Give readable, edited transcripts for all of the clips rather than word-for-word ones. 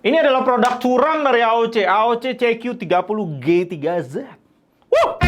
Ini adalah produk curang dari AOC, AOC CQ30G3Z. Woo!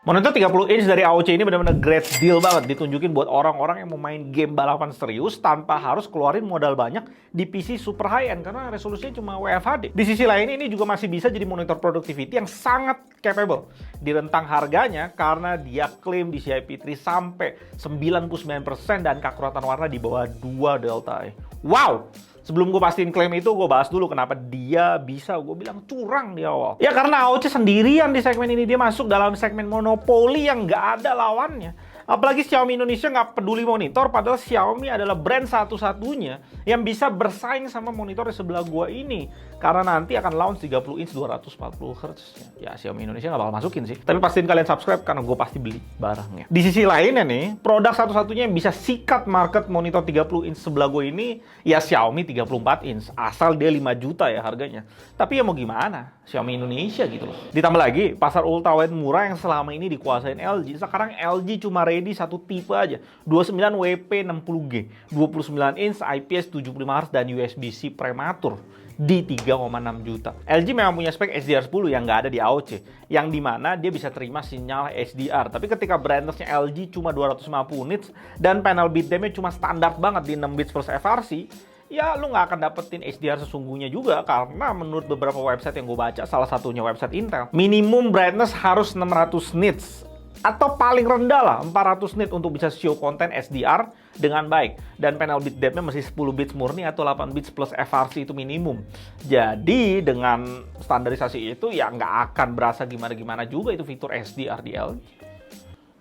Monitor 30 inch dari AOC ini benar-benar great deal banget. Ditunjukin buat orang-orang yang mau main game balapan serius tanpa harus keluarin modal banyak di PC super high-end karena resolusinya cuma WFHD. Di sisi lain ini juga masih bisa jadi monitor productivity yang sangat capable. Di rentang harganya karena dia klaim di CIP3 sampai 99% dan keakuratan warna di bawah 2 delta E. Wow! Sebelum gue pastiin klaim itu, gue bahas dulu kenapa dia bisa, gue bilang curang di awal. Ya karena AOC sendirian di segmen ini, dia masuk dalam segmen monopoli yang nggak ada lawannya. Apalagi Xiaomi Indonesia nggak peduli monitor, padahal Xiaomi adalah brand satu-satunya yang bisa bersaing sama monitor di sebelah gua ini. Karena nanti akan launch 30 inch 240 Hz. Ya Xiaomi Indonesia nggak bakal masukin sih. Tapi pastiin kalian subscribe karena gue pasti beli barangnya. Di sisi lainnya nih, produk satu-satunya yang bisa sikat market monitor 30 inch sebelah gue ini, ya Xiaomi 34 inch. Asal dia 5 juta ya harganya. Tapi ya mau gimana? Xiaomi Indonesia gitu loh. Ditambah lagi, pasar ultrawide murah yang selama ini dikuasain LG. Sekarang LG cuma ready satu tipe aja. 29 WP60G, 29 inch IPS 75 Hz dan USB-C prematur di 3,6 juta. LG memang punya spek HDR10 yang nggak ada di AOC, yang dimana dia bisa terima sinyal HDR. Tapi ketika brightness-nya LG cuma 250 nits dan panel bitdepth-nya cuma standar banget di 6 bits per FRC, ya lu nggak akan dapetin HDR sesungguhnya juga karena menurut beberapa website yang gue baca, salah satunya website Intel, minimum brightness harus 600 nits atau paling rendah lah 400 nit untuk bisa show konten HDR dengan baik. Dan panel bit depth-nya masih 10 bits murni atau 8 bits plus FRC itu minimum. Jadi dengan standarisasi itu ya nggak akan berasa gimana-gimana juga itu fitur HDR di LG.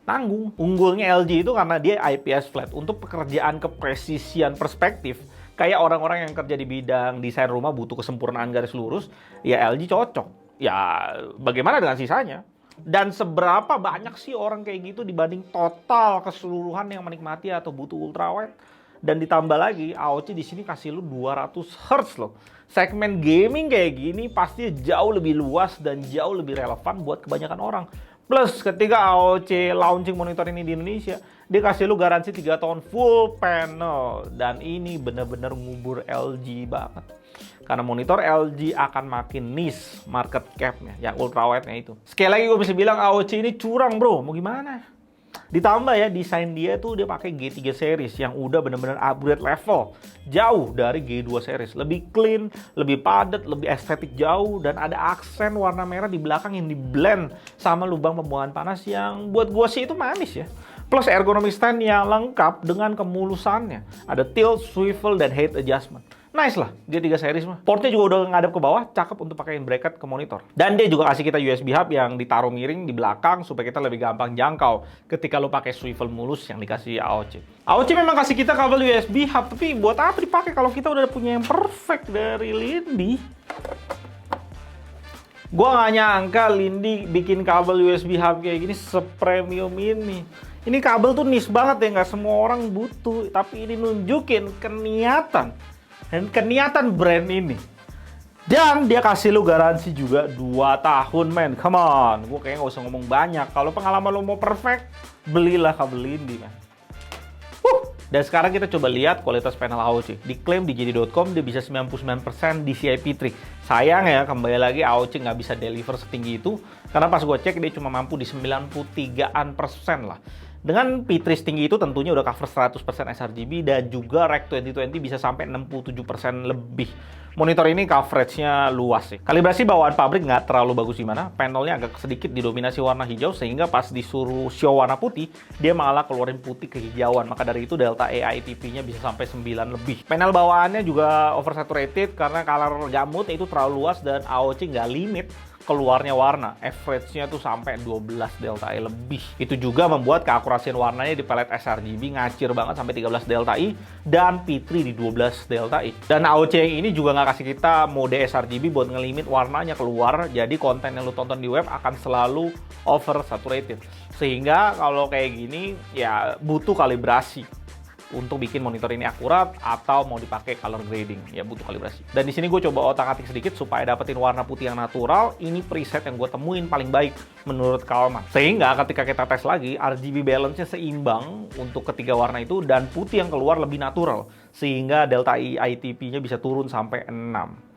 Tanggung. Unggulnya LG itu karena dia IPS flat. Untuk pekerjaan kepresisian perspektif, kayak orang-orang yang kerja di bidang desain rumah butuh kesempurnaan garis lurus, ya LG cocok. Ya bagaimana dengan sisanya? Dan seberapa banyak sih orang kayak gitu dibanding total keseluruhan yang menikmati atau butuh ultrawide? Dan ditambah lagi AOC di sini kasih lu 200 Hz loh. Segmen gaming kayak gini pasti jauh lebih luas dan jauh lebih relevan buat kebanyakan orang. Plus ketika AOC launching monitor ini di Indonesia, dia kasih lu garansi 3 tahun full panel. Dan ini bener-bener ngubur LG banget. Karena monitor LG akan makin niche market cap-nya, yang ultrawide-nya itu. Sekali lagi gue bisa bilang AOC ini curang bro, mau gimana? Ditambah ya, desain dia tuh dia pakai G3 series yang udah bener-bener upgrade level. Jauh dari G2 series. Lebih clean, lebih padat, lebih estetik jauh. Dan ada aksen warna merah di belakang yang di-blend sama lubang pembuangan panas yang buat gue sih itu manis ya. Plus ergonomi stand yang lengkap dengan kemulusannya. Ada tilt, swivel, dan height adjustment. Nice lah, G3 series mah. Portnya juga udah ngadep ke bawah, cakep untuk pakein bracket ke monitor. Dan dia juga kasih kita USB hub yang ditaruh miring di belakang supaya kita lebih gampang jangkau ketika lo pakai swivel mulus yang dikasih AOC. AOC memang kasih kita kabel USB hub, tapi buat apa dipakai kalau kita udah punya yang perfect dari Lindy? Gua nggak nyangka Lindy bikin kabel USB hub kayak gini sepremium ini. Ini kabel tuh niche banget ya, nggak semua orang butuh, tapi ini nunjukin keniatan brand ini. Dan dia kasih lu garansi juga 2 tahun men. Come on, gue kayaknya gak usah ngomong banyak. Kalau pengalaman lu mau perfect, belilah kabel Lindy men. Dan sekarang kita coba lihat kualitas panel AOC. Diklaim di JD.com dia bisa 99% di CIP3. Sayang ya, kembali lagi AOC nggak bisa deliver setinggi itu. Karena pas gue cek dia cuma mampu di 93% lah. Dengan P3 setinggi itu tentunya udah cover 100% sRGB dan juga Rec 2020 bisa sampai 67% lebih. Monitor ini coveragenya luas sih. Kalibrasi bawaan pabrik nggak terlalu bagus gimana. Panelnya agak sedikit didominasi warna hijau sehingga pas disuruh show warna putih, dia malah keluarin putih kehijauan. Maka dari itu delta EITP-nya bisa sampai 9 lebih. Panel bawaannya juga oversaturated karena color gamutnya itu terlalu luas dan AOC nggak limit keluarnya warna. Average-nya tuh sampai 12 delta E lebih. Itu juga membuat keakurasian warnanya di pelet sRGB ngacir banget sampai 13 delta I dan P3 di 12 delta I. Dan AOC yang ini juga nggak kasih kita mode sRGB buat ngelimit warnanya keluar. Jadi konten yang lu tonton di web akan selalu oversaturated. Sehingga kalau kayak gini ya butuh kalibrasi. untuk bikin monitor ini akurat atau mau dipakai color grading. Ya butuh kalibrasi. Dan di sini gue coba otak-atik sedikit supaya dapetin warna putih yang natural. Ini preset yang gue temuin paling baik menurut Kalman. Sehingga ketika kita tes lagi, RGB balance-nya seimbang untuk ketiga warna itu dan putih yang keluar lebih natural. Sehingga delta ITP-nya bisa turun sampai 6.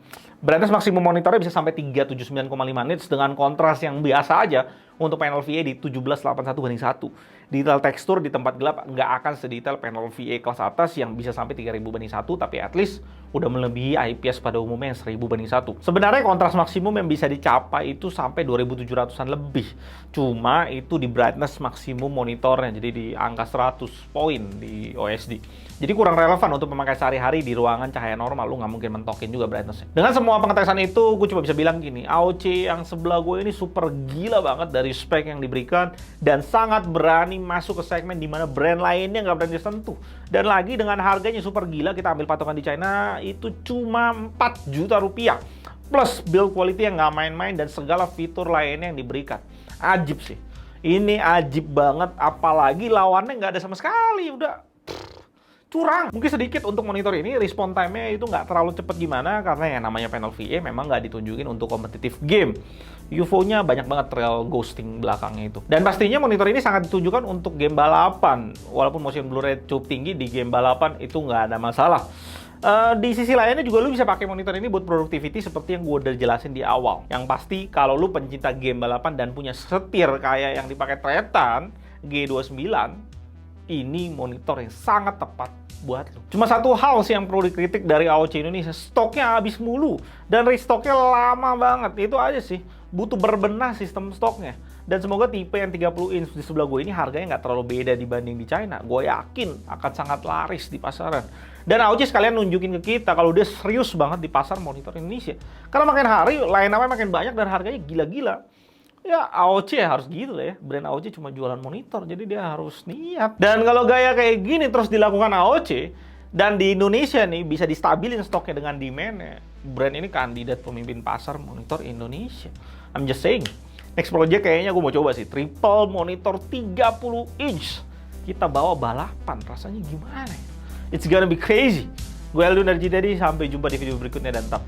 Brightness maksimum monitornya bisa sampai 379,5 nits dengan kontras yang biasa aja untuk panel VA di 1781/1. Detail tekstur di tempat gelap nggak akan sedetail panel VA kelas atas yang bisa sampai 3000/1, tapi at least udah melebihi IPS pada umumnya yang 1000/1. Sebenarnya kontras maksimum yang bisa dicapai itu sampai 2700-an lebih. Cuma itu di brightness maksimum monitornya, jadi di angka 100 poin di OSD. Jadi kurang relevan untuk memakai sehari-hari di ruangan cahaya normal, lu nggak mungkin mentokin juga brightness-nya. Dengan semua pengetesan itu, gue cuma bisa bilang gini, AOC yang sebelah gue ini super gila banget dari spek yang diberikan dan sangat berani masuk ke segmen di mana brand lainnya nggak berani disentuh. Dan lagi dengan harganya super gila, kita ambil patokan di China itu cuma 4 juta rupiah. Plus build quality yang nggak main-main dan segala fitur lainnya yang diberikan. Ajib sih. Ini ajib banget, apalagi lawannya nggak ada sama sekali, udah curang. Mungkin sedikit untuk monitor ini, respon time-nya itu nggak terlalu cepet gimana, karena yang namanya panel VA memang nggak ditunjukin untuk kompetitif game. UFO-nya banyak banget trail ghosting belakangnya itu. Dan pastinya monitor ini sangat ditunjukkan untuk game balapan. Walaupun motion blur rate cukup tinggi, di game balapan itu nggak ada masalah. Di sisi lainnya juga lu bisa pakai monitor ini buat productivity seperti yang gue udah jelasin di awal. Yang pasti kalau lu pencinta game balapan dan punya setir kayak yang dipakai Titan G29, ini monitor yang sangat tepat buat lo. Cuma satu hal sih yang perlu dikritik dari AOC Indonesia, stoknya habis mulu dan restoknya lama banget. Itu aja sih, butuh berbenah sistem stoknya. Dan semoga tipe yang 30 inch di sebelah gue ini harganya nggak terlalu beda dibanding di China. Gue yakin akan sangat laris di pasaran. Dan AOC sekalian nunjukin ke kita kalau dia serius banget di pasar monitor Indonesia. Karena makin hari line-up-nya makin banyak dan harganya gila-gila. Ya AOC harus gitu lah ya, brand AOC cuma jualan monitor, jadi dia harus niat. Dan kalau gaya kayak gini terus dilakukan AOC, dan di Indonesia nih bisa distabilin stoknya dengan demand-nya, brand ini kandidat pemimpin pasar monitor Indonesia. I'm just saying. Next project kayaknya gue mau coba sih, triple monitor 30 inch. Kita bawa balapan, rasanya gimana ya? It's gonna be crazy. Gue Eldon dari JDaddy, sampai jumpa di video berikutnya dan tetap